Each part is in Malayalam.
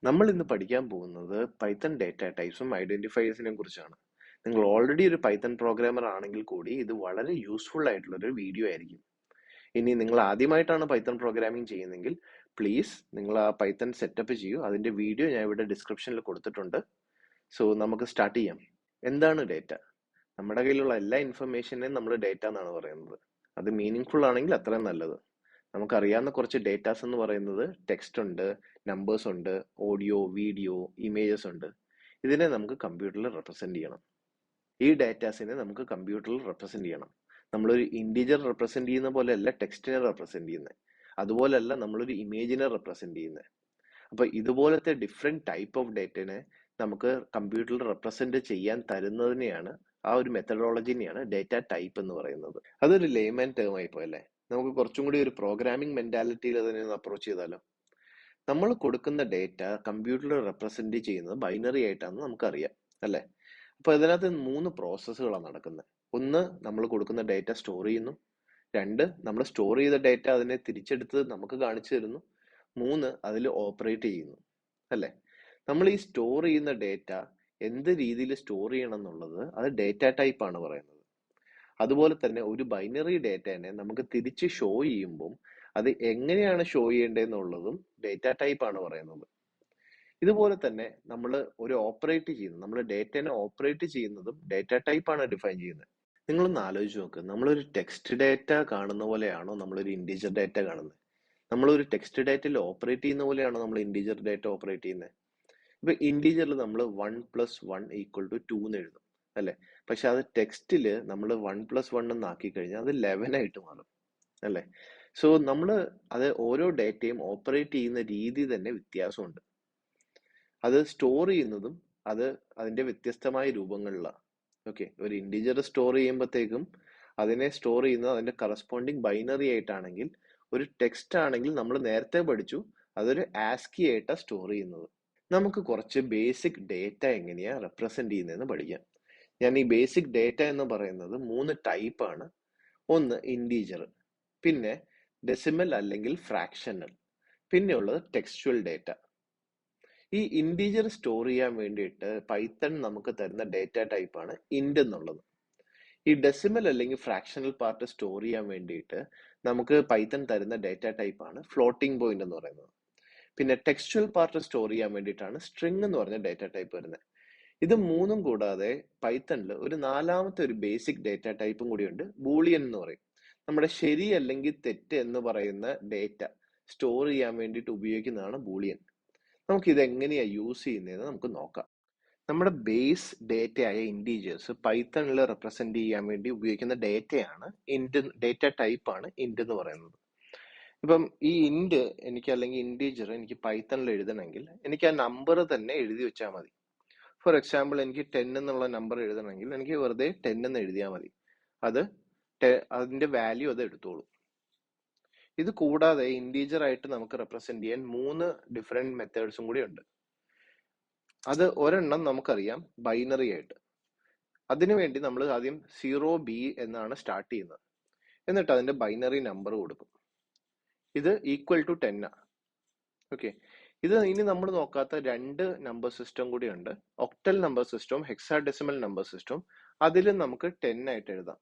നമ്മൾ ഇന്ന് പഠിക്കാൻ പോകുന്നത് പൈത്തൺ ഡേറ്റ ടൈപ്സും ഐഡന്റിഫയേഴ്സിനെ കുറിച്ചാണ്. നിങ്ങൾ ഓൾറെഡി ഒരു പൈത്തൺ പ്രോഗ്രാമർ ആണെങ്കിൽ കൂടി ഇത് വളരെ യൂസ്ഫുൾ ആയിട്ടുള്ള ഒരു വീഡിയോ ആയിരിക്കും. ഇനി നിങ്ങൾ ആദ്യമായിട്ടാണ് പൈത്തൺ പ്രോഗ്രാമിംഗ് ചെയ്യുന്നതെങ്കിൽ പ്ലീസ് നിങ്ങൾ ആ പൈത്തൺ സെറ്റപ്പ് ചെയ്യൂ. അതിന്റെ വീഡിയോ ഞാൻ ഇവിടെ ഡിസ്ക്രിപ്ഷനിൽ കൊടുത്തിട്ടുണ്ട്. സോ നമുക്ക് സ്റ്റാർട്ട് ചെയ്യാം. എന്താണ് ഡേറ്റ? നമ്മുടെ കയ്യിലുള്ള എല്ലാ ഇൻഫർമേഷനെയും നമ്മൾ ഡേറ്റ എന്നാണ് പറയുന്നത്. അത് മീനിങ് ആണെങ്കിൽ അത്രയും നല്ലത്. നമുക്കറിയാവുന്ന കുറച്ച് ഡേറ്റാസ് എന്ന് പറയുന്നത് ടെക്സ്റ്റ് ഉണ്ട്, നമ്പേഴ്സ് ഉണ്ട്, ഓഡിയോ, വീഡിയോ, ഇമേജസ് ഉണ്ട്. ഇതിനെ നമുക്ക് കമ്പ്യൂട്ടറിൽ റെപ്രസെന്റ് ചെയ്യണം. ഈ ഡേറ്റാസിനെ നമുക്ക് കമ്പ്യൂട്ടറിൽ റെപ്രസെന്റ് ചെയ്യണം. നമ്മളൊരു ഇൻഡിജർ റെപ്രസെന്റ് ചെയ്യുന്ന പോലെയല്ല ടെക്സ്റ്റിനെ റെപ്രസെന്റ് ചെയ്യുന്നത്. അതുപോലല്ല നമ്മളൊരു ഇമേജിനെ റെപ്രസെന്റ് ചെയ്യുന്നത്. അപ്പൊ ഇതുപോലത്തെ ഡിഫറെന്റ് ടൈപ്പ് ഓഫ് ഡേറ്റനെ നമുക്ക് കമ്പ്യൂട്ടറിൽ റെപ്രസെന്റ് ചെയ്യാൻ തരുന്നതിനെയാണ്, ആ ഒരു മെത്തഡോളജിനെയാണ് ഡേറ്റ ടൈപ്പ് എന്ന് പറയുന്നത്. അതൊരു ലേമൻ ടേം ആയി പോയല്ലേ. നമുക്ക് കുറച്ചും കൂടി ഒരു പ്രോഗ്രാമിംഗ് മെന്റാലിറ്റിയിൽ അതിനെ അപ്രോച്ച് ചെയ്താലോ. നമ്മൾ കൊടുക്കുന്ന ഡേറ്റ കമ്പ്യൂട്ടറിൽ റെപ്രസെന്റ് ചെയ്യുന്നത് ബൈനറി ആയിട്ടാണെന്ന് നമുക്കറിയാം അല്ലെ. അപ്പൊ ഇതിനകത്ത് 3 പ്രോസസ്സുകളാണ് നടക്കുന്നത്. ഒന്ന്, നമ്മൾ കൊടുക്കുന്ന ഡേറ്റ സ്റ്റോർ ചെയ്യുന്നു. 2, നമ്മൾ സ്റ്റോർ ചെയ്ത ഡേറ്റ അതിനെ തിരിച്ചെടുത്ത് നമുക്ക് കാണിച്ചു തരുന്നു. 3, അതിൽ ഓപ്പറേറ്റ് ചെയ്യുന്നു അല്ലെ. നമ്മൾ ഈ സ്റ്റോർ ചെയ്യുന്ന ഡേറ്റ എന്ത് രീതിയിൽ സ്റ്റോർ ചെയ്യണം എന്നുള്ളത് അത് ഡേറ്റ ടൈപ്പ് ആണ് പറയുന്നത്. അതുപോലെ തന്നെ ഒരു ബൈനറി ഡേറ്റനെ നമുക്ക് തിരിച്ച് ഷോ ചെയ്യുമ്പോൾ അത് എങ്ങനെയാണ് ഷോ ചെയ്യേണ്ടതെന്നുള്ളതും ഡേറ്റ ടൈപ്പ് ആണ് പറയുന്നത്. ഇതുപോലെ തന്നെ നമ്മൾ ഒരു ഓപ്പറേറ്റ് ചെയ്യുന്നത്, നമ്മൾ ഡേറ്റനെ ഓപ്പറേറ്റ് ചെയ്യുന്നതും ഡേറ്റ ടൈപ്പ് ആണ് ഡിഫൈൻ ചെയ്യുന്നത്. നിങ്ങളൊന്ന് ആലോചിച്ച് നോക്ക്, നമ്മളൊരു ടെക്സ്റ്റ് ഡേറ്റ കാണുന്ന പോലെയാണോ നമ്മളൊരു ഇൻഡിജർ ഡേറ്റ കാണുന്നത്? നമ്മളൊരു ടെക്സ്റ്റ് ഡേറ്റയിൽ ഓപ്പറേറ്റ് ചെയ്യുന്ന പോലെയാണോ നമ്മൾ ഇൻഡിജർ ഡേറ്റ ഓപ്പറേറ്റ് ചെയ്യുന്നത്? ഇപ്പൊ ഇൻഡിജറിൽ നമ്മൾ 1+1=2 എന്ന് എഴുതും അല്ലെ. പക്ഷെ അത് ടെക്സ്റ്റിൽ നമ്മൾ 1+1 എന്നാക്കി കഴിഞ്ഞാൽ അത് 11 ആയിട്ട് മാറും അല്ലെ. സോ നമ്മൾ അത് ഓരോ ഡേറ്റയും ഓപ്പറേറ്റ് ചെയ്യുന്ന രീതി തന്നെ വ്യത്യാസമുണ്ട്. അത് സ്റ്റോർ ചെയ്യുന്നതും അത് അതിന്റെ വ്യത്യസ്തമായ രൂപങ്ങളിലാണ്. ഓക്കെ, ഒരു ഇൻഡിജർ സ്റ്റോർ ചെയ്യുമ്പോഴത്തേക്കും അതിനെ സ്റ്റോർ ചെയ്യുന്നത് അതിന്റെ കറസ്പോണ്ടിങ് ബൈനറി ആയിട്ടാണെങ്കിൽ, ഒരു ടെക്സ്റ്റ് ആണെങ്കിൽ നമ്മൾ നേരത്തെ പഠിച്ചു അതൊരു ആസ്കി ആയിട്ടാണ് സ്റ്റോർ ചെയ്യുന്നത്. നമുക്ക് കുറച്ച് ബേസിക് ഡേറ്റ എങ്ങനെയാ റെപ്രസെന്റ് ചെയ്യുന്നതെന്ന് പഠിക്കാം. ഞാൻ ഈ ബേസിക് ഡേറ്റ എന്ന് പറയുന്നത് 3 ടൈപ്പ് ആണ്. ഒന്ന് ഇൻഡിജർ, പിന്നെ ഡെസിമൽ അല്ലെങ്കിൽ ഫ്രാക്ഷണൽ, പിന്നെ ഉള്ളത് ടെക്സ്ച്വൽ ഡേറ്റ. ഈ ഇൻഡിജർ സ്റ്റോർ ചെയ്യാൻ വേണ്ടിയിട്ട് പൈത്തൺ നമുക്ക് തരുന്ന ഡേറ്റ ടൈപ്പ് ആണ് ഇൻഡ് എന്നുള്ളത്. ഈ ഡെസിമൽ അല്ലെങ്കിൽ ഫ്രാക്ഷണൽ പാർട്ട് സ്റ്റോർ ചെയ്യാൻ വേണ്ടിയിട്ട് നമുക്ക് പൈത്തൺ തരുന്ന ഡേറ്റ ടൈപ്പ് ആണ് ഫ്ലോട്ടിംഗ് പോയിന്റ് എന്ന് പറയുന്നത്. പിന്നെ ടെക്സ്ച്വൽ പാർട്ട് സ്റ്റോർ ചെയ്യാൻ വേണ്ടിയിട്ടാണ് സ്ട്രിംഗ് എന്ന് പറഞ്ഞ ഡേറ്റ ടൈപ്പ് വരുന്നത്. ഇത് മൂന്നും കൂടാതെ പൈത്തണിൽ ഒരു 4ാമത്തെ ഒരു ബേസിക് ഡേറ്റ ടൈപ്പും കൂടിയുണ്ട്, ബൂളിയൻ എന്ന് പറയും. നമ്മുടെ ശരി അല്ലെങ്കിൽ തെറ്റ് എന്ന് പറയുന്ന ഡേറ്റ സ്റ്റോർ ചെയ്യാൻ വേണ്ടിയിട്ട് ഉപയോഗിക്കുന്നതാണ് ബൂളിയൻ. നമുക്ക് ഇത് എങ്ങനെയാ യൂസ് ചെയ്യുന്നതെന്ന് നമുക്ക് നോക്കാം. നമ്മുടെ ബേസ് ഡേറ്റയായ ഇൻഡിജേഴ്സ് പൈത്തണിൽ റെപ്രസെന്റ് ചെയ്യാൻ വേണ്ടി ഉപയോഗിക്കുന്ന ഡേറ്റയാണ് ഡേറ്റ ടൈപ്പാണ് ഇൻഡ് എന്ന് പറയുന്നത്. ഇപ്പം ഈ ഇൻഡ് എനിക്ക്, അല്ലെങ്കിൽ ഇൻഡിജർ എനിക്ക് പൈത്തണിൽ എഴുതണമെങ്കിൽ എനിക്ക് ആ നമ്പർ തന്നെ എഴുതി വെച്ചാൽ മതി. ഫോർ എക്സാമ്പിൾ, എനിക്ക് 10 എന്നുള്ള നമ്പർ എഴുതണമെങ്കിൽ എനിക്ക് വെറുതെ 10 എന്ന് എഴുതിയാൽ മതി. അതിന്റെ വാല്യൂ അത് എടുത്തോളൂ. ഇത് കൂടാതെ ഇൻഡിജർ ആയിട്ട് നമുക്ക് റെപ്രസെന്റ് ചെയ്യാൻ 3 ഡിഫറെന്റ് മെത്തേഡ്സും കൂടി ഉണ്ട്. അത് ഒരെണ്ണം നമുക്കറിയാം ബൈനറി ആയിട്ട്. അതിനുവേണ്ടി നമ്മൾ ആദ്യം 0B എന്നാണ് സ്റ്റാർട്ട് ചെയ്യുന്നത്. എന്നിട്ട് അതിന്റെ ബൈനറി നമ്പർ കൊടുക്കും. ഇത് ഈക്വൽ ടു 10 ആണ്. ഓക്കെ, ഇത് ഇനി നമ്മൾ നോക്കാത്ത 2 നമ്പർ സിസ്റ്റം കൂടി ഉണ്ട്, ഒക്ടൽ നമ്പർ സിസ്റ്റവും ഹെക്സാഡെസിമൽ നമ്പർ സിസ്റ്റവും. അതിലും നമുക്ക് 10 ആയിട്ട് എഴുതാം.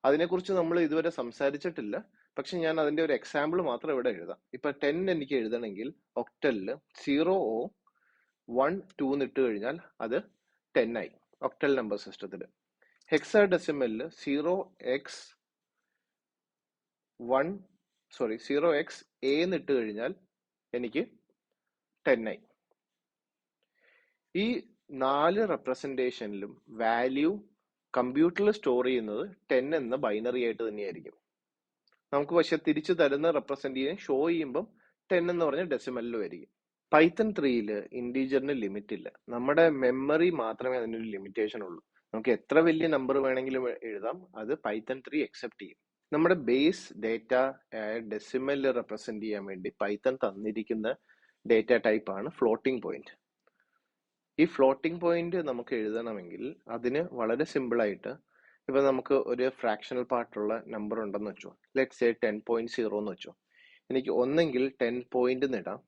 അതിനെക്കുറിച്ച് നമ്മൾ ഇതുവരെ സംസാരിച്ചിട്ടില്ല, പക്ഷെ ഞാൻ അതിന്റെ ഒരു എക്സാമ്പിൾ മാത്രം ഇവിടെ എഴുതാം. ഇപ്പൊ 10 എനിക്ക് എഴുതണമെങ്കിൽ ഒക്ടലില് 0O1 2 ഇട്ട് കഴിഞ്ഞാൽ അത് 10 ആയി ഒക്ടൽ നമ്പർ സിസ്റ്റത്തില്. ഹെക്സാഡെസിമലില് 0x A എന്നിട്ട് കഴിഞ്ഞാൽ എനിക്ക് 10 ആയി. ഈ 4 റെപ്രസെന്റേഷനിലും വാല്യൂ കമ്പ്യൂട്ടറിൽ സ്റ്റോർ ചെയ്യുന്നത് 10 എന്ന ബൈനറി ആയിട്ട് തന്നെയായിരിക്കും. നമുക്ക് പക്ഷെ തിരിച്ചു തരുന്ന റെപ്രസെന്റേഷൻ ഷോ ചെയ്യുമ്പം 10 എന്ന് പറഞ്ഞ ഡെസിമലിലും ആയിരിക്കും. പൈത്തൺ 3 ഇൻഡിജറിന് ലിമിറ്റ് ഇല്ല. നമ്മുടെ മെമ്മറി മാത്രമേ അതിനൊരു ലിമിറ്റേഷൻ ഉള്ളൂ. നമുക്ക് എത്ര വലിയ നമ്പർ വേണമെങ്കിലും എഴുതാം, അത് പൈത്തൺ 3 അക്സെപ്റ്റ് ചെയ്യും. നമ്മുടെ ബേസ് ഡേറ്റ ഡെസിമൽ റെപ്രസെന്റ് ചെയ്യാൻ വേണ്ടി പൈത്തൺ തന്നിരിക്കുന്ന ഡേറ്റ ടൈപ്പ് ആണ് ഫ്ലോട്ടിംഗ് പോയിന്റ്. ഈ ഫ്ലോട്ടിംഗ് പോയിന്റ് നമുക്ക് എഴുതണമെങ്കിൽ അതിന് വളരെ സിമ്പിൾ ആയിട്ട്, ഇപ്പൊ നമുക്ക് ഒരു ഫ്രാക്ഷണൽ പാർട്ടുള്ള നമ്പർ ഉണ്ടെന്ന് വെച്ചോ, ലെറ്റ്സ് സേ 10.0 എന്ന് വെച്ചോ. എനിക്ക് ഒന്നെങ്കിൽ 10 പോയിന്റ് ഇടാം,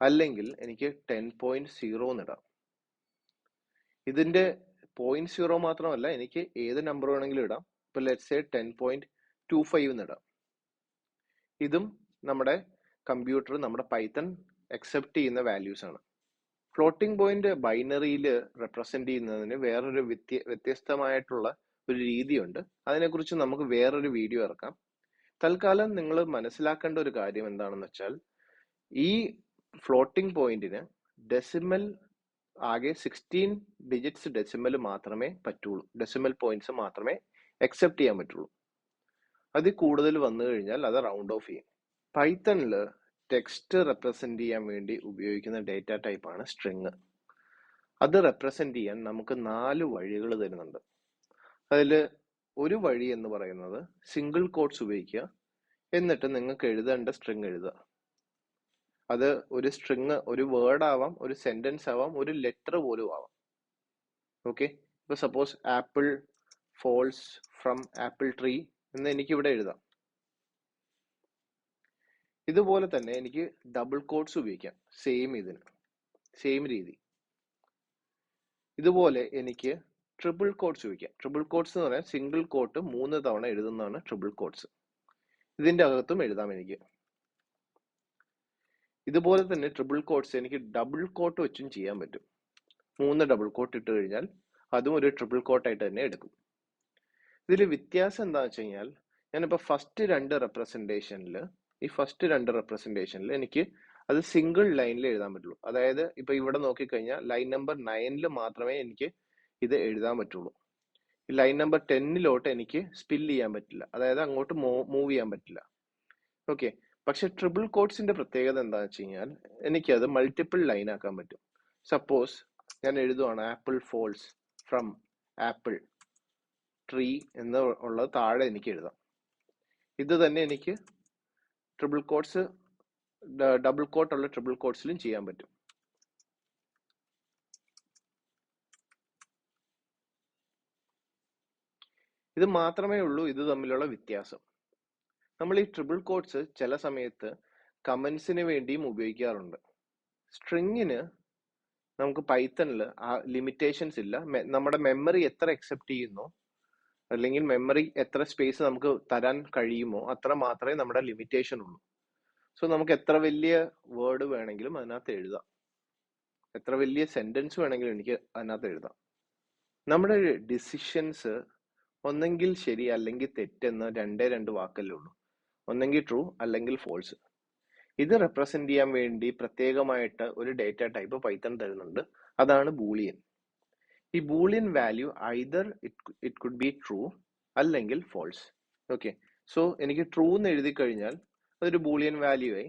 അല്ലെങ്കിൽ എനിക്ക് 10.0 എന്നിടാം. ഇതിന്റെ 0.0 മാത്രമല്ല, എനിക്ക് ഏത് നമ്പർ വേണമെങ്കിലും ഇടാം. ഇപ്പൊ ലെറ്റ്സ് സേ 10.25 എന്നിടാം. ഇതും നമ്മുടെ കമ്പ്യൂട്ടർ, നമ്മുടെ പൈത്തൺ അക്സെപ്റ്റ് ചെയ്യുന്ന വാല്യൂസ് ആണ്. ഫ്ലോട്ടിംഗ് പോയിന്റ് ബൈനറിയിൽ റെപ്രസെന്റ് ചെയ്യുന്നതിന് വേറൊരു വ്യത്യസ്തമായിട്ടുള്ള ഒരു രീതിയുണ്ട്. അതിനെക്കുറിച്ച് നമുക്ക് വേറൊരു വീഡിയോ ഇറക്കാം. തൽക്കാലം നിങ്ങൾ മനസ്സിലാക്കേണ്ട ഒരു കാര്യം എന്താണെന്ന് വെച്ചാൽ, ഈ ഫ്ലോട്ടിംഗ് പോയിന്റിന് ഡെസിമൽ ആകെ 16 ഡിജിറ്റ്സ് ഡെസിമൽ മാത്രമേ പറ്റുള്ളൂ. ഡെസിമൽ പോയിന്റ്സ് മാത്രമേ അക്സെപ്റ്റ് ചെയ്യാൻ പറ്റുള്ളൂ. അതിൽ കൂടുതൽ വന്നു കഴിഞ്ഞാൽ അത് റൗണ്ട് ഓഫ് ചെയ്യും. പൈത്തണിൽ ടെക്സ്റ്റ് റെപ്രസെന്റ് ചെയ്യാൻ വേണ്ടി ഉപയോഗിക്കുന്ന ഡേറ്റ ടൈപ്പാണ് സ്ട്രിങ്. അത് റെപ്രസെന്റ് ചെയ്യാൻ നമുക്ക് 4 വഴികൾ തരുന്നുണ്ട്. അതിൽ ഒരു വഴി എന്ന് പറയുന്നത് സിംഗിൾ കോട്ട്സ് ഉപയോഗിക്കുക, എന്നിട്ട് നിങ്ങൾക്ക് എഴുതേണ്ട സ്ട്രിങ് എഴുതുക. അത് ഒരു സ്ട്രിങ് ഒരു വേർഡ് ആവാം, ഒരു സെന്റൻസ് ആവാം, ഒരു ലെറ്റർ പോലും ആവാം. ഓക്കെ, ഇപ്പൊ suppose apple falls from apple tree എന്ന് എനിക്ക് ഇവിടെ എഴുതാം. ഇതുപോലെ തന്നെ എനിക്ക് ഡബിൾ കോട്ട്സ് ഉപയോഗിക്കാം, സെയിം രീതി. ഇതുപോലെ എനിക്ക് ട്രിപ്പിൾ കോട്ട്സ് ഉപയോഗിക്കാം. ട്രിപ്പിൾ കോട്ട്സ് എന്ന് പറഞ്ഞാൽ സിംഗിൾ കോട്ട് 3 തവണ എഴുതുന്നതാണ് ട്രിപ്പിൾ കോട്ട്സ്. ഇതിന്റെ അകത്തും എഴുതാം എനിക്ക്. ഇതുപോലെ തന്നെ ട്രിപ്പിൾ കോട്ട്സ് എനിക്ക് ഡബിൾ കോട്ട് വെച്ചും ചെയ്യാൻ പറ്റും. 3 ഡബിൾ കോട്ട് ഇട്ട് കഴിഞ്ഞാൽ അതും ഒരു ട്രിപ്പിൾ കോട്ടായിട്ട് തന്നെ എടുക്കും. ഇതിൽ വ്യത്യാസം എന്താണെന്ന് വെച്ച് കഴിഞ്ഞാൽ, ഞാനിപ്പോൾ ഫസ്റ്റ് രണ്ട് റെപ്രസെന്റേഷനിൽ എനിക്ക് അത് സിംഗിൾ ലൈനിൽ എഴുതാൻ പറ്റുള്ളൂ. അതായത് ഇപ്പൊ ഇവിടെ നോക്കിക്കഴിഞ്ഞാൽ ലൈൻ നമ്പർ 9 മാത്രമേ എനിക്ക് ഇത് എഴുതാൻ പറ്റുള്ളൂ. ലൈൻ നമ്പർ 10 എനിക്ക് സ്പിൽ ചെയ്യാൻ പറ്റില്ല, അതായത് അങ്ങോട്ട് മൂവ് ചെയ്യാൻ പറ്റില്ല. ഓക്കെ, പക്ഷെ ട്രിപ്പിൾ കോട്ട്സിന്റെ പ്രത്യേകത എന്താണെന്ന് വെച്ച് കഴിഞ്ഞാൽ, എനിക്കത് മൾട്ടിപ്പിൾ ലൈൻ ആക്കാൻ പറ്റും. സപ്പോസ് ഞാൻ എഴുതുവാണ് apple falls from apple tree എന്ന് ഉള്ളത് താഴെ എനിക്ക് എഴുതാം. ഇത് തന്നെ എനിക്ക് ഡബിൾ കോട്ട് ഉള്ള ട്രിപ്പിൾ കോട്ട്സിലും ചെയ്യാൻ പറ്റും. ഇത് മാത്രമേ ഉള്ളൂ ഇത് തമ്മിലുള്ള വ്യത്യാസം. നമ്മൾ ഈ ട്രിപ്പിൾ കോട്ട്സ് ചില സമയത്ത് കമന്റ്സിന് വേണ്ടിയും ഉപയോഗിക്കാറുണ്ട്. സ്ട്രിങ്ങിന് നമുക്ക് പൈത്തണിൽ ആ ലിമിറ്റേഷൻസ് ഇല്ല. നമ്മുടെ മെമ്മറി എത്ര അക്സെപ്റ്റ് ചെയ്യുന്നോ, അല്ലെങ്കിൽ മെമ്മറി എത്ര സ്പേസ് നമുക്ക് തരാൻ കഴിയുമോ അത്ര മാത്രമേ നമ്മുടെ ലിമിറ്റേഷൻ ഉള്ളൂ. സോ നമുക്ക് എത്ര വലിയ വേർഡ് വേണമെങ്കിലും അതിനകത്ത് എഴുതാം, എത്ര വലിയ സെന്റൻസ് വേണമെങ്കിലും എനിക്ക് അതിനകത്ത് എഴുതാം. നമ്മുടെ ഡിസിഷൻസ് ഒന്നെങ്കിൽ ശരി അല്ലെങ്കിൽ തെറ്റെന്ന് രണ്ട് വാക്കല്ലേ ഉള്ളൂ. ഒന്നെങ്കിൽ ട്രൂ അല്ലെങ്കിൽ ഫോൾസ്. ഇത് റെപ്രസെന്റ് ചെയ്യാൻ വേണ്ടി പ്രത്യേകമായിട്ട് ഒരു ഡേറ്റ ടൈപ്പ് പൈത്തൺ തരുന്നുണ്ട്. അതാണ് ബൂളിയൻ. ഈ Boolean value either it could be true അല്ലെങ്കിൽ ഫോൾസ്. ഓക്കെ, സോ എനിക്ക് ട്രൂ എന്ന് എഴുതി കഴിഞ്ഞാൽ അതൊരു ബൂളിയൻ വാല്യൂ ആയി,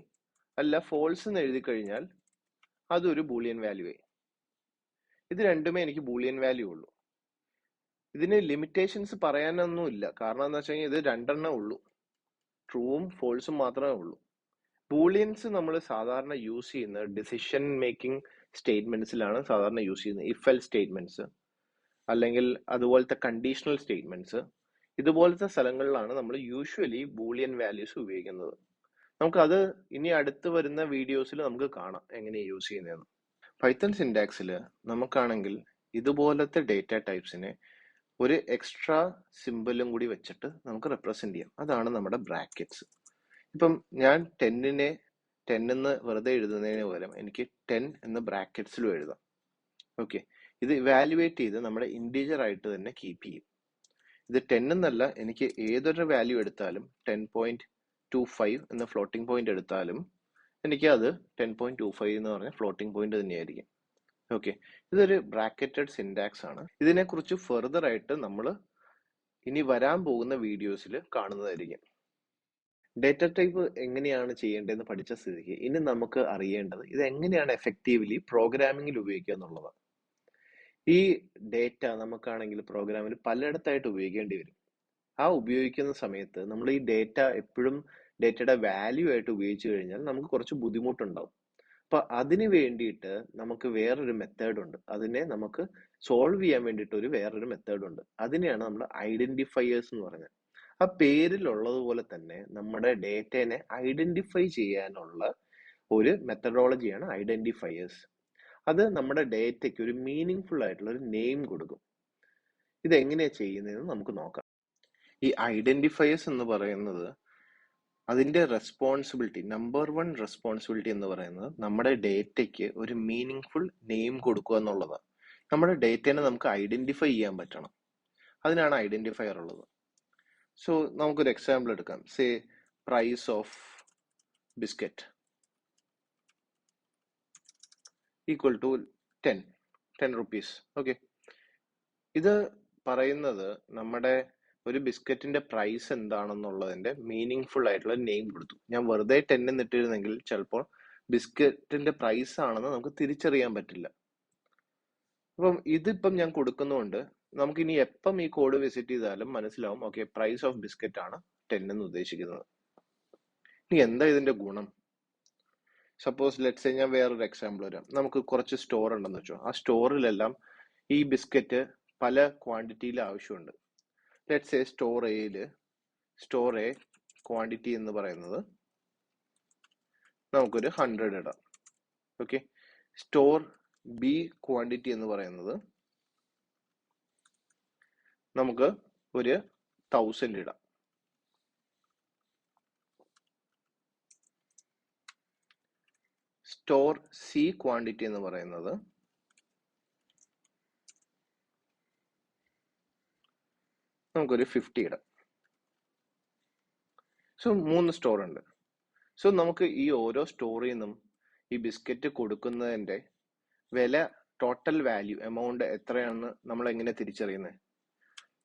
അല്ല ഫോൾസ് എന്ന് എഴുതി കഴിഞ്ഞാൽ അതൊരു ബൂളിയൻ വാല്യൂ ആയി. ഇത് രണ്ടുമേ എനിക്ക് ബൂളിയൻ വാല്യൂ ഉള്ളൂ. ഇതിന് ലിമിറ്റേഷൻസ് പറയാനൊന്നും ഇല്ല. കാരണം എന്താ വെച്ച് കഴിഞ്ഞാൽ ഇത് രണ്ടെണ്ണം ഉള്ളൂ, ട്രൂവും ഫോൾസും മാത്രമേ ഉള്ളൂ. ബൂളിയൻസ് നമ്മൾ സാധാരണ യൂസ് ചെയ്യുന്നത് ഡിസിഷൻ മേക്കിംഗ് സ്റ്റേറ്റ്മെന്റ്സിലാണ് സാധാരണ യൂസ് ചെയ്യുന്നത്. ഇഫ് എൽസ് സ്റ്റേറ്റ്മെന്റ്സ് അല്ലെങ്കിൽ അതുപോലത്തെ കണ്ടീഷണൽ സ്റ്റേറ്റ്മെന്റ്സ്, ഇതുപോലത്തെ സ്ഥലങ്ങളിലാണ് നമ്മൾ യൂഷ്വലി ബൂളിയൻ വാല്യൂസ് ഉപയോഗിക്കുന്നത്. നമുക്കത് ഇനി അടുത്ത് വരുന്ന വീഡിയോസിൽ നമുക്ക് കാണാം എങ്ങനെയാണ് യൂസ് ചെയ്യുന്നതെന്ന്. പൈത്തൺ സിൻടാക്സിൽ നമുക്കാണെങ്കിൽ ഇതുപോലത്തെ ഡേറ്റ ടൈപ്സിനെ ഒരു എക്സ്ട്രാ സിമ്പിളും കൂടി വെച്ചിട്ട് നമുക്ക് റെപ്രസെന്റ് ചെയ്യാം. അതാണ് നമ്മുടെ ബ്രാക്കറ്റ്സ്. ഇപ്പം ഞാൻ 10 എന്ന് വെറുതെ എഴുതുന്നതിന് പകരം എനിക്ക് 10 എന്ന് ബ്രാക്കറ്റ്സിലും എഴുതാം. ഓക്കെ, ഇത് ഇവാലുവേറ്റ് ചെയ്ത് നമ്മുടെ ഇൻറ്റീജർ ആയിട്ട് തന്നെ കീപ്പ് ചെയ്യും. ഇത് 10 എന്നല്ല, എനിക്ക് ഏതൊരു വാല്യൂ എടുത്താലും 10.25 എന്ന ഫ്ലോട്ടിംഗ് പോയിന്റ് എടുത്താലും എനിക്ക് അത് 10.25 എന്ന് പറഞ്ഞ ഫ്ലോട്ടിംഗ് പോയിന്റ് തന്നെയായിരിക്കും. ഓക്കെ, ഇതൊരു ബ്രാക്കറ്റഡ് സിൻടാക്സ് ആണ്. ഇതിനെക്കുറിച്ച് ഫെർദർ ആയിട്ട് നമ്മൾ ഇനി വരാൻ പോകുന്ന വീഡിയോസിൽ കാണുന്നതായിരിക്കും. ഡേറ്റ ടൈപ്പ് എങ്ങനെയാണ് ചെയ്യേണ്ടതെന്ന് പഠിച്ച സ്ഥിതിക്ക് ഇനി നമുക്ക് അറിയേണ്ടത് ഇത് എങ്ങനെയാണ് എഫക്റ്റീവ്ലി പ്രോഗ്രാമിംഗിൽ ഉപയോഗിക്കുക എന്നുള്ളതാണ്. ഈ ഡേറ്റ നമുക്കാണെങ്കിൽ പ്രോഗ്രാമിൽ പലയിടത്തായിട്ട് ഉപയോഗിക്കേണ്ടി വരും. ആ ഉപയോഗിക്കുന്ന സമയത്ത് നമ്മൾ ഈ ഡേറ്റ എപ്പോഴും ഡേറ്റയുടെ വാല്യൂ ആയിട്ട് ഉപയോഗിച്ചു കഴിഞ്ഞാൽ നമുക്ക് കുറച്ച് ബുദ്ധിമുട്ടുണ്ടാവും. അപ്പൊ അതിന് വേണ്ടിയിട്ട് നമുക്ക് വേറൊരു മെത്തേഡ് ഉണ്ട്. അതിനെ നമുക്ക് സോൾവ് ചെയ്യാൻ വേണ്ടിയിട്ട് വേറൊരു മെത്തേഡ് ഉണ്ട്. അതിനെയാണ് നമ്മൾ ഐഡന്റിഫയേഴ്സ് എന്ന് പറയുന്നത്. ആ പേരിലുള്ളതുപോലെ തന്നെ നമ്മുടെ ഡേറ്റയെ ഐഡന്റിഫൈ ചെയ്യാനുള്ള ഒരു മെത്തഡോളജിയാണ് ഐഡന്റിഫയേഴ്സ്. അത് നമ്മുടെ ഡേറ്റയ്ക്ക് ഒരു മീനിങ് ആയിട്ടുള്ള ഒരു നെയിം കൊടുക്കും. ഇതെങ്ങനെയാണ് ചെയ്യുന്നതെന്ന് നമുക്ക് നോക്കാം. ഈ ഐഡന്റിഫയേഴ്സ് എന്ന് പറയുന്നത് അതിന്റെ റെസ്പോൺസിബിലിറ്റി, നമ്പർ 1 റെസ്പോൺസിബിലിറ്റി എന്ന് പറയുന്നത് നമ്മുടെ ഡേറ്റയ്ക്ക് ഒരു മീനിങ് നെയിം കൊടുക്കുക എന്നുള്ളതാണ്. നമ്മുടെ ഡേറ്റനെ നമുക്ക് ഐഡന്റിഫൈ ചെയ്യാൻ പറ്റണം. അതിനാണ് ഐഡന്റിഫയർ ഉള്ളത്. സോ നമുക്കൊരു എക്സാമ്പിൾ എടുക്കാം. Say price of biscuit equal to 10 rupees. Okay, ഇത് പറയുന്നത് നമ്മുടെ ഒരു ബിസ്ക്കറ്റിന്റെ പ്രൈസ് എന്താണെന്നുള്ളതിന്റെ മീനിങ് ആയിട്ടുള്ള നെയിം കൊടുത്തു. ഞാൻ വെറുതെ 10 എന്നിട്ടിരുന്നെങ്കിൽ ചിലപ്പോൾ ബിസ്ക്കറ്റിന്റെ പ്രൈസ് ആണെന്ന് നമുക്ക് തിരിച്ചറിയാൻ പറ്റില്ല. അപ്പം ഇതിപ്പം ഞാൻ കൊടുക്കുന്നതുകൊണ്ട് നമുക്ക് ഇനി എപ്പം ഈ കോഡ് വിസിറ്റ് ചെയ്താലും മനസ്സിലാവും, ഓക്കെ, പ്രൈസ് ഓഫ് ബിസ്ക്കറ്റ് ആണ് 10 എന്ന് ഉദ്ദേശിക്കുന്നത്. ഇനി എന്താ ഇതിന്റെ ഗുണം? സപ്പോസ് ലെറ്റ്സ് സേ ഞാൻ വേറൊരു എക്സാമ്പിൾ വരാം. നമുക്ക് കുറച്ച് സ്റ്റോർ ഉണ്ടെന്ന് വെച്ചോ. ആ സ്റ്റോറിലെല്ലാം ഈ ബിസ്ക്കറ്റ് പല ക്വാണ്ടിറ്റിയിൽ ആവശ്യമുണ്ട്. Let's say store A quantity എന്ന് പറയുന്നത് നമുക്കൊരു 100 ഇടാം. ഓക്കെ, സ്റ്റോർ ബി ക്വാണ്ടിറ്റി എന്ന് പറയുന്നത് നമുക്ക് ഒരു 1000 ഇടാം. സ്റ്റോർ സി ക്വാണ്ടിറ്റി എന്ന് പറയുന്നത് നമുക്കൊരു 50 ഇടാം. സോ 3 സ്റ്റോർ ഉണ്ട്. സോ നമുക്ക് ഈ ഓരോ സ്റ്റോറിൽ നിന്നും ഈ ബിസ്ക്കറ്റ് കൊടുക്കുന്നതിന്റെ വില, ടോട്ടൽ വാല്യൂ, എമൗണ്ട് എത്രയാണെന്ന് നമ്മൾ എങ്ങനെ തിരിച്ചറിയുന്നത്?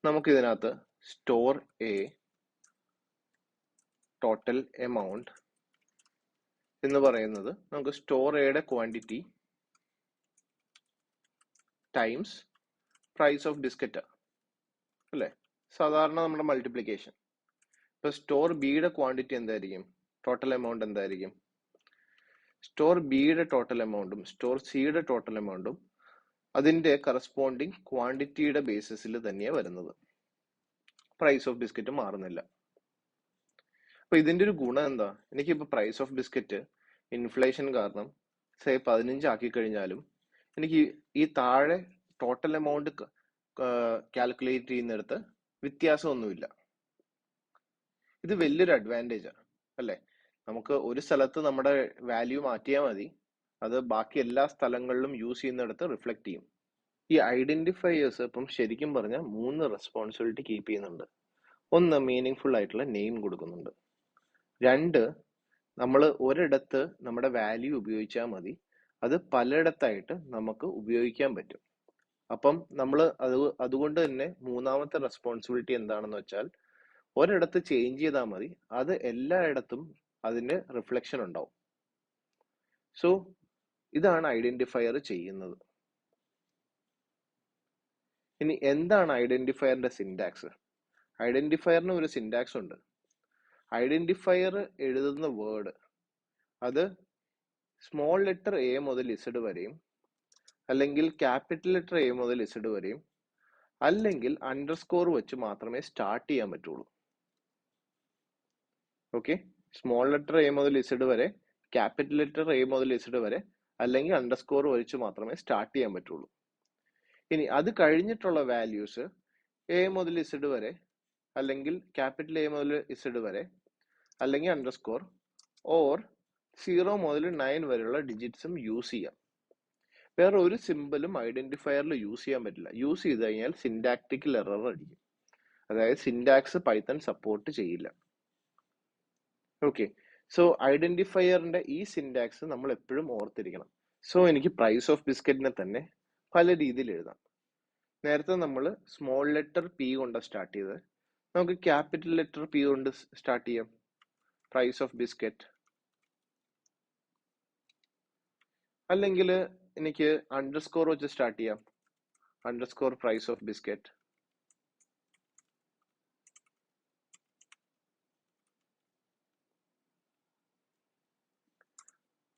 നമുക്ക് ഇതിനകത്ത് സ്റ്റോർ എ ടോട്ടൽ എമൗണ്ട് എന്ന് പറയുന്നത് നമുക്ക് സ്റ്റോർ എയുടെ quantity times price of biscuit അല്ലേ, സാധാരണ നമ്മുടെ മൾട്ടിപ്ലിക്കേഷൻ. ഇപ്പൊ സ്റ്റോർ ബിയുടെ ക്വാണ്ടിറ്റി എന്തായിരിക്കും, ടോട്ടൽ എമൗണ്ട് എന്തായിരിക്കും? സ്റ്റോർ ബിയുടെ ടോട്ടൽ എമൗണ്ടും സ്റ്റോർ സിയുടെ ടോട്ടൽ എമൗണ്ടും അതിന്റെ കറസ്പോണ്ടിങ് ക്വാണ്ടിറ്റിയുടെ ബേസിസിൽ തന്നെയാണ് വരുന്നത്. പ്രൈസ് ഓഫ് ബിസ്ക്കറ്റ് മാറുന്നില്ല. അപ്പൊ ഇതിന്റെ ഒരു ഗുണം എന്താ? എനിക്കിപ്പോ പ്രൈസ് ഓഫ് ബിസ്ക്കറ്റ് ഇൻഫ്ലേഷൻ കാരണം സേ 15 ആക്കി കഴിഞ്ഞാലും എനിക്ക് ഈ താഴെ ടോട്ടൽ എമൗണ്ട് കാൽക്കുലേറ്റ് ചെയ്യുന്നിടത്ത് വ്യത്യാസമൊന്നുമില്ല. ഇത് വലിയൊരു അഡ്വാൻറ്റേജാണ് അല്ലേ? നമുക്ക് ഒരു സ്ഥലത്ത് നമ്മുടെ വാല്യൂ മാറ്റിയാൽ മതി, അത് ബാക്കി എല്ലാ സ്ഥലങ്ങളിലും യൂസ് ചെയ്യുന്നിടത്ത് റിഫ്ലക്ട് ചെയ്യും. ഈ ഐഡന്റിഫയേഴ്സ് ഇപ്പം ശരിക്കും പറഞ്ഞാൽ 3 റെസ്പോൺസിബിലിറ്റി കീപ്പ് ചെയ്യുന്നുണ്ട്. ഒന്ന്, മീനിങ് ആയിട്ടുള്ള നെയിം കൊടുക്കുന്നുണ്ട്. 2, നമ്മൾ ഒരിടത്ത് നമ്മുടെ വാല്യൂ ഉപയോഗിച്ചാൽ മതി, അത് പലയിടത്തായിട്ട് നമുക്ക് ഉപയോഗിക്കാൻ പറ്റും. അപ്പം നമ്മൾ അതുകൊണ്ട് തന്നെ മൂന്നാമത്തെ റെസ്പോൺസിബിലിറ്റി എന്താണെന്ന് വെച്ചാൽ ഒരിടത്ത് ചേഞ്ച് ചെയ്താൽ മതി, അത് എല്ലായിടത്തും അതിന് റിഫ്ലക്ഷൻ ഉണ്ടാവും. സോ ഇതാണ് ഐഡന്റിഫയർ ചെയ്യുന്നത്. ഇനി എന്താണ് ഐഡന്റിഫയറിന്റെ സിന്റാക്സ്? ഐഡന്റിഫയറിന് ഒരു സിന്റാക്സ് ഉണ്ട്. ഐഡന്റിഫയർ എഴുതുന്ന വേർഡ് അത് സ്മോൾ ലെറ്റർ എ മുതൽ ഇസഡ് വരെയും, അല്ലെങ്കിൽ ക്യാപിറ്റൽ ലെറ്റർ എ മുതൽ ഇസഡ് വരെയും, അല്ലെങ്കിൽ അണ്ടർസ്കോർ വെച്ച് മാത്രമേ സ്റ്റാർട്ട് ചെയ്യാൻ പറ്റുള്ളൂ. ഓക്കെ, സ്മോൾ ലെറ്റർ എ മുതൽ ഇസഡ് വരെ, ക്യാപിറ്റൽ ലെറ്റർ എ മുതൽ ഇസഡ് വരെ, അല്ലെങ്കിൽ അണ്ടർസ്കോർ വെച്ച് മാത്രമേ സ്റ്റാർട്ട് ചെയ്യാൻ പറ്റുള്ളൂ. ഇനി അത് കഴിഞ്ഞിട്ടുള്ള വാല്യൂസ് എ മുതൽ ഇസഡ് വരെ, അല്ലെങ്കിൽ ക്യാപിറ്റൽ എ മുതൽ ഇസഡ് വരെ, അല്ലെങ്കിൽ അണ്ടർസ്കോർ, ഓർ 0 മുതൽ 9 വരെയുള്ള ഡിജിറ്റ്സും യൂസ് ചെയ്യാം. വേറെ ഒരു സിമ്പിളും ഐഡന്റിഫയറിൽ യൂസ് ചെയ്യാൻ പറ്റില്ല. യൂസ് ചെയ്ത് കഴിഞ്ഞാൽ സിന്റാക്ടിക്കൽ എറർ അടിക്കും. അതായത് സിന്റാക്സ് പൈത്തൺ സപ്പോർട്ട് ചെയ്യില്ല. ഓക്കെ, സോ ഐഡന്റിഫയറിന്റെ ഈ സിന്റാക്സ് നമ്മൾ എപ്പോഴും ഓർത്തിരിക്കണം. സോ എനിക്ക് പ്രൈസ് ഓഫ് ബിസ്ക്കറ്റിനെ തന്നെ പല രീതിയിൽ എഴുതാം. നേരത്തെ നമ്മൾ സ്മോൾ ലെറ്റർ പി കൊണ്ട് സ്റ്റാർട്ട് ചെയ്ത്, നമുക്ക് ക്യാപിറ്റൽ ലെറ്റർ പി കൊണ്ട് സ്റ്റാർട്ട് ചെയ്യാം. Price of biscuit. അല്ലെങ്കിൽ എനിക്ക് അണ്ടർസ്കോർ വെച്ച് സ്റ്റാർട്ട് ചെയ്യാം. Underscore price of biscuit.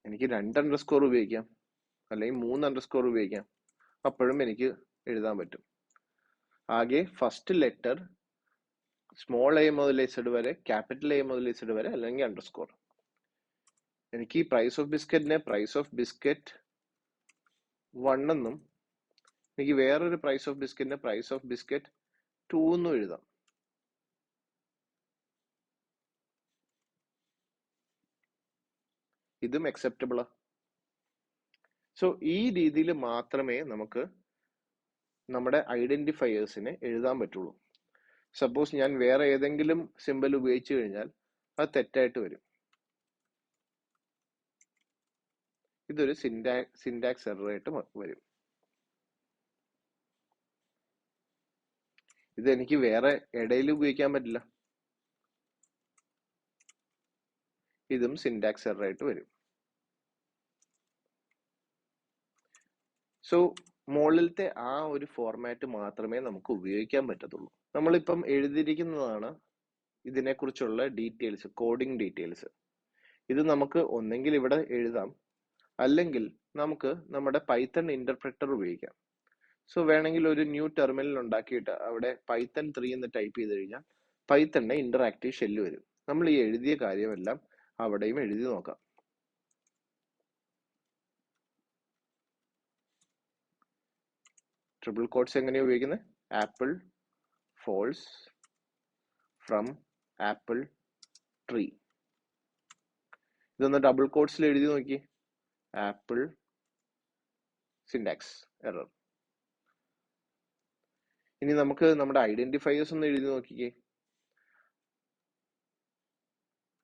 എനിക്ക് 2 അണ്ടർസ്കോർ ഉപയോഗിക്കാം, അല്ലെങ്കിൽ 3 അണ്ടർസ്കോർ ഉപയോഗിക്കാം. അപ്പോഴും എനിക്ക് എഴുതാൻ പറ്റും. ആകെ ഫസ്റ്റ് ലെറ്റർ സ്മോൾ എ മുതൽ ഇസഡ് വരെ, ക്യാപിറ്റൽ എ മുതൽ ഇസഡ് വരെ, അല്ലെങ്കിൽ അണ്ടർസ്കോർ. എനിക്ക് ഈ പ്രൈസ് ഓഫ് ബിസ്ക്കറ്റിനെ പ്രൈസ് ഓഫ് ബിസ്ക്കറ്റ് 1 എന്നും എനിക്ക് വേറൊരു പ്രൈസ് ഓഫ് ബിസ്ക്കറ്റിനെ പ്രൈസ് ഓഫ് ബിസ്ക്കറ്റ് 2 എന്നും എഴുതാം. ഇതും അക്സെപ്റ്റബിളാ. സോ ഈ രീതിയിൽ മാത്രമേ നമുക്ക് നമ്മുടെ ഐഡന്റിഫയേഴ്സിനെ എഴുതാൻ പറ്റുള്ളൂ. സപ്പോസ് ഞാൻ വേറെ ഏതെങ്കിലും സിമ്പൽ ഉപയോഗിച്ചു കഴിഞ്ഞാൽ അത് തെറ്റായിട്ട് വരും. ഇതൊരു സിൻടാക്സ് എറർ ആയിട്ട് വരും. ഇത് എനിക്ക് വേറെ ഇടയിൽ ഉപയോഗിക്കാൻ പറ്റില്ല. ഇതും സിൻടാക്സ് എറർ ആയിട്ട് വരും. സോ മുകളിലത്തെ ആ ഒരു ഫോർമാറ്റ് മാത്രമേ നമുക്ക് ഉപയോഗിക്കാൻ പറ്റത്തുള്ളൂ. നമ്മളിപ്പം എഴുതിയിരിക്കുന്നതാണ് ഇതിനെക്കുറിച്ചുള്ള ഡീറ്റെയിൽസ്, കോഡിംഗ് ഡീറ്റെയിൽസ്. ഇത് നമുക്ക് ഒന്നെങ്കിൽ ഇവിടെ എഴുതാം, അല്ലെങ്കിൽ നമുക്ക് നമ്മുടെ പൈത്തൺ ഇന്റർപ്രറ്റർ ഉപയോഗിക്കാം. സോ വേണമെങ്കിൽ ഒരു ന്യൂ ടെർമിനൽ ഉണ്ടാക്കിയിട്ട് അവിടെ പൈത്തൺ 3 എന്ന് ടൈപ്പ് ചെയ്ത് കഴിഞ്ഞാൽ പൈത്തണിന്റെ ഇന്ററാക്റ്റീവ് ഷെല്ല് വരും. നമ്മൾ ഈ എഴുതിയ കാര്യമെല്ലാം അവിടെയും എഴുതി നോക്കാം. ട്രിപ്പിൾ കോട്ട്സ് എങ്ങനെയാണ് ഉപയോഗിക്കുന്നത്? Apple falls from apple tree. ഇതൊന്ന് ഡബിൾ കോട്ട്സിൽ എഴുതി നോക്കി. Apple syntax error. ഇനി നമുക്ക് നമ്മുടെ ഐഡന്റിഫയേഴ്സ് ഒന്ന് എഴുതി നോക്കിക്കേ.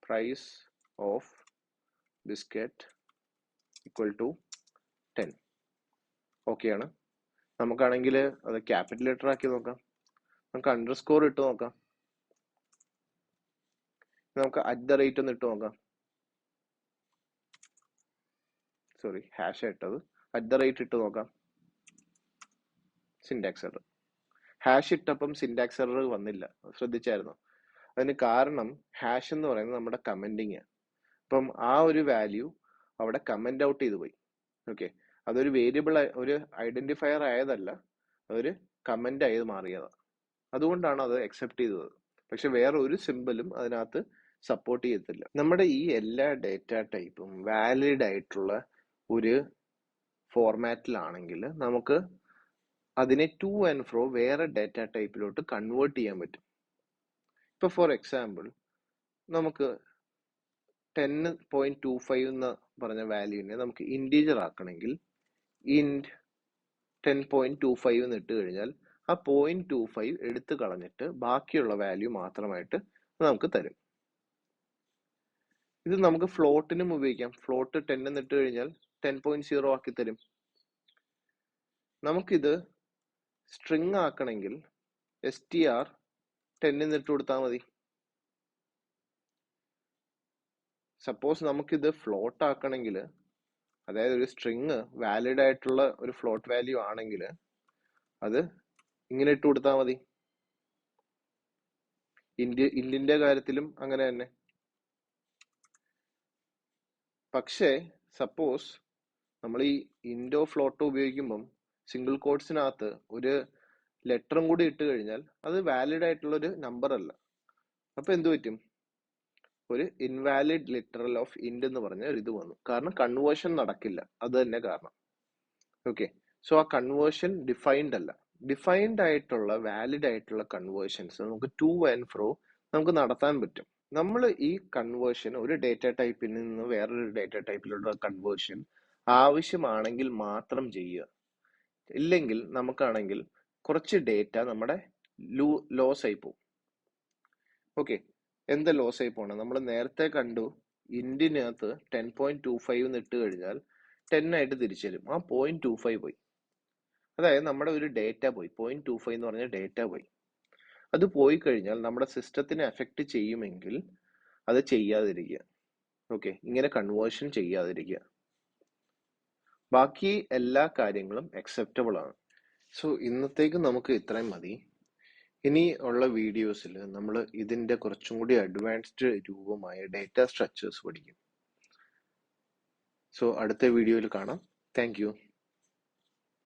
Price of biscuit equal to 10. ഓക്കെയാണ്. നമുക്കാണെങ്കിൽ അത് ക്യാപിറ്റൽ ലെറ്റർ ആക്കി നോക്കാം. നമുക്ക് അണ്ടർസ്കോർ ഇട്ട് നോക്കാം. നമുക്ക് @ ഒന്ന് ഇട്ട് നോക്കാം. സോറി, ഹാഷ് ഇട്ടത്. @ ഇട്ട് നോക്കാം. Syntax error. ഹാഷ് ഇട്ടപ്പം സിൻടാക്സ് എറർ വന്നില്ല, ശ്രദ്ധിച്ചായിരുന്നോ? അതിന് കാരണം ഹാഷ് എന്ന് പറയുന്നത് നമ്മുടെ കമന്റിങ്. അപ്പം ആ ഒരു വാല്യൂ അവിടെ കമന്റ് ഔട്ട് ചെയ്തു പോയി. ഓക്കെ, അതൊരു വേരിയബിൾ, ഒരു ഐഡന്റിഫയർ ആയതല്ല, അതൊരു കമന്റ് ആയത് മാറിയതാണ്. അതുകൊണ്ടാണ് അത് അക്സെപ്റ്റ് ചെയ്തത്. പക്ഷെ വേറെ ഒരു സിമ്പിളും അതിനകത്ത് സപ്പോർട്ട് ചെയ്യത്തില്ല. നമ്മുടെ ഈ എല്ലാ ഡേറ്റ ടൈപ്പും വാലിഡ് ആയിട്ടുള്ള ഒരു ഫോർമാറ്റിലാണെങ്കിൽ നമുക്ക് അതിനെ ടു ആൻഡ് ഫ്രോ വേറെ ഡേറ്റ ടൈപ്പിലോട്ട് കൺവേർട്ട് ചെയ്യാൻ പറ്റും. ഇപ്പൊ ഫോർ എക്സാമ്പിൾ നമുക്ക് 10.25 എന്ന് പറഞ്ഞ വാല്യൂവിനെ നമുക്ക് ഇന്റീജർ ആക്കണമെങ്കിൽ ഇൻറ്റ് 10.25 എന്ന് ഇട്ട് കഴിഞ്ഞാൽ ആ 0.25 എടുത്തു കളഞ്ഞിട്ട് ബാക്കിയുള്ള വാല്യൂ മാത്രമായിട്ട് നമുക്ക് തരും. ഇത് നമുക്ക് ഫ്ലോട്ടിനും ഉപയോഗിക്കാം. ഫ്ലോട്ട് 10 എന്ന് ഇട്ട് കഴിഞ്ഞാൽ 10.0 ആക്കി തരും. നമുക്കിത് സ്ട്രിങ് ആക്കണമെങ്കിൽ str 10 എന്ന് ഇട്ട് കൊടുത്താൽ മതി. സപ്പോസ് നമുക്കിത് ഫ്ലോട്ട് ആക്കണമെങ്കിൽ, അതായത് ഒരു സ്ട്രിങ് വാലിഡ് ആയിട്ടുള്ള ഒരു ഫ്ലോട്ട് വാല്യൂ ആണെങ്കിൽ അത് ഇങ്ങനെ ഇട്ട് കൊടുത്താൽ മതി. ഇന്റിന്റെ കാര്യത്തിലും അങ്ങനെ തന്നെ. പക്ഷേ സപ്പോസ് നമ്മൾ ഈ ഇൻഡോ ഫ്ലോട്ടോ ഉപയോഗിക്കുമ്പം സിംഗിൾ കോട്ട്സിനകത്ത് ഒരു ലെറ്ററും കൂടി ഇട്ട് കഴിഞ്ഞാൽ അത് വാലിഡ് ആയിട്ടുള്ള ഒരു നമ്പർ അല്ല. അപ്പൊ എന്ത് പറ്റും? ഒരു ഇൻവാലിഡ് ലിറ്ററൽ ഓഫ് ഇൻഡ് എന്ന് പറഞ്ഞ ഇത് വന്നു. കാരണം കൺവേർഷൻ നടക്കില്ല. അത് തന്നെ കാരണം. ഓക്കെ, സോ ആ കൺവേർഷൻ ഡിഫൈൻഡ് അല്ല. ഡിഫൈൻഡ് ആയിട്ടുള്ള വാലിഡ് ആയിട്ടുള്ള കൺവേർഷൻസ് നമുക്ക് ടു ആൻഡ് ഫ്രോ നമുക്ക് നടത്താൻ പറ്റും. നമ്മൾ ഈ കൺവേർഷൻ ഒരു ഡേറ്റ ടൈപ്പിൽ നിന്ന് വേറൊരു ഡേറ്റ ടൈപ്പിലുള്ള കൺവേർഷൻ ആവശ്യമാണെങ്കിൽ മാത്രം ചെയ്യുക. ഇല്ലെങ്കിൽ നമുക്കാണെങ്കിൽ കുറച്ച് ഡേറ്റ നമ്മുടെ ലോസ് ആയി പോകും. ഓക്കെ, എന്താ ലോസ് ആയി പോകണം? നമ്മൾ നേരത്തെ കണ്ടു, ഇന്റിനകത്ത് 10.25 എന്ന് ഇട്ട് കഴിഞ്ഞാൽ 10 ആയിട്ട് തിരിച്ചു തരും. ആ 0.25 പോയി. അതായത് നമ്മുടെ ഒരു ഡേറ്റ പോയി. 0.25 എന്ന് പറഞ്ഞ ഡേറ്റ പോയി. അത് പോയി കഴിഞ്ഞാൽ നമ്മുടെ സിസ്റ്റത്തിനെ എഫക്ട് ചെയ്യുമെങ്കിൽ അത് ചെയ്യാതിരിക്കുക. ഓക്കെ, ഇങ്ങനെ കൺവേർഷൻ ചെയ്യാതിരിക്കുക. ബാക്കി എല്ലാ കാര്യങ്ങളും അക്സെപ്റ്റബിൾ ആണ്. സോ ഇന്നത്തേക്ക് നമുക്ക് ഇത്രയും മതി. ഇനി ഉള്ള വീഡിയോസിൽ നമ്മൾ ഇതിന്റെ കുറച്ചും കൂടി അഡ്വാൻസ്ഡ് രൂപമായ ഡേറ്റ സ്ട്രക്ചേഴ്സ് പഠിക്കും. സോ അടുത്ത വീഡിയോയിൽ കാണാം. Thank you.